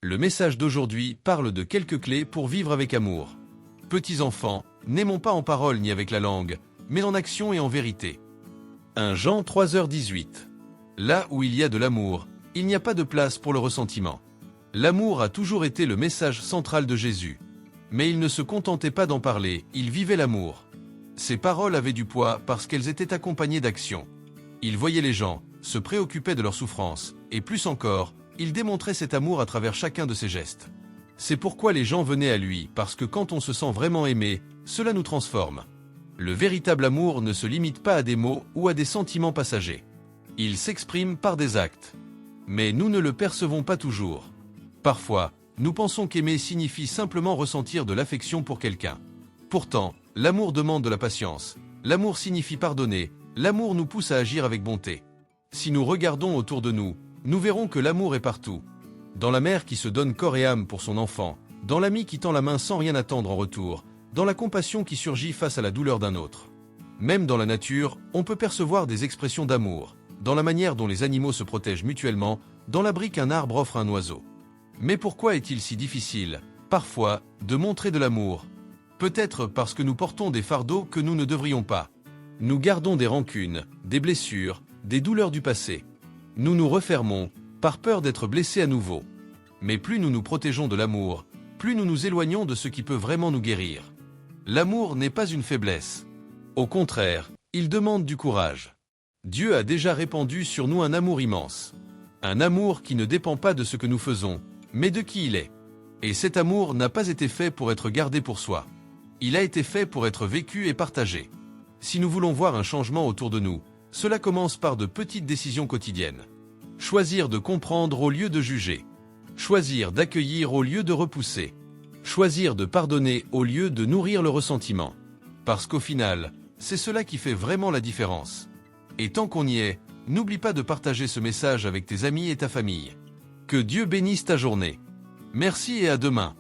Le message d'aujourd'hui parle de quelques clés pour vivre avec amour. Petits enfants, n'aimons pas en parole ni avec la langue, mais en action et en vérité. 1 Jean 3h18. Là où il y a de l'amour, il n'y a pas de place pour le ressentiment. L'amour a toujours été le message central de Jésus. Mais il ne se contentait pas d'en parler, il vivait l'amour. Ses paroles avaient du poids parce qu'elles étaient accompagnées d'actions. Il voyait les gens, se préoccupait de leurs souffrances, et plus encore, il démontrait cet amour à travers chacun de ses gestes. C'est pourquoi les gens venaient à lui, parce que quand on se sent vraiment aimé, cela nous transforme. Le véritable amour ne se limite pas à des mots ou à des sentiments passagers. Il s'exprime par des actes. Mais nous ne le percevons pas toujours. Parfois, nous pensons qu'aimer signifie simplement ressentir de l'affection pour quelqu'un. Pourtant, l'amour demande de la patience. L'amour signifie pardonner. L'amour nous pousse à agir avec bonté. Si nous regardons autour de nous, nous verrons que l'amour est partout. Dans la mère qui se donne corps et âme pour son enfant, dans l'ami qui tend la main sans rien attendre en retour, dans la compassion qui surgit face à la douleur d'un autre. Même dans la nature, on peut percevoir des expressions d'amour, dans la manière dont les animaux se protègent mutuellement, dans l'abri qu'un arbre offre à un oiseau. Mais pourquoi est-il si difficile, parfois, de montrer de l'amour? Peut-être parce que nous portons des fardeaux que nous ne devrions pas. Nous gardons des rancunes, des blessures, des douleurs du passé. Nous nous refermons, par peur d'être blessés à nouveau. Mais plus nous nous protégeons de l'amour, plus nous nous éloignons de ce qui peut vraiment nous guérir. L'amour n'est pas une faiblesse. Au contraire, il demande du courage. Dieu a déjà répandu sur nous un amour immense. Un amour qui ne dépend pas de ce que nous faisons, mais de qui il est. Et cet amour n'a pas été fait pour être gardé pour soi. Il a été fait pour être vécu et partagé. Si nous voulons voir un changement autour de nous, cela commence par de petites décisions quotidiennes. Choisir de comprendre au lieu de juger. Choisir d'accueillir au lieu de repousser. Choisir de pardonner au lieu de nourrir le ressentiment. Parce qu'au final, c'est cela qui fait vraiment la différence. Et tant qu'on y est, n'oublie pas de partager ce message avec tes amis et ta famille. Que Dieu bénisse ta journée. Merci et à demain.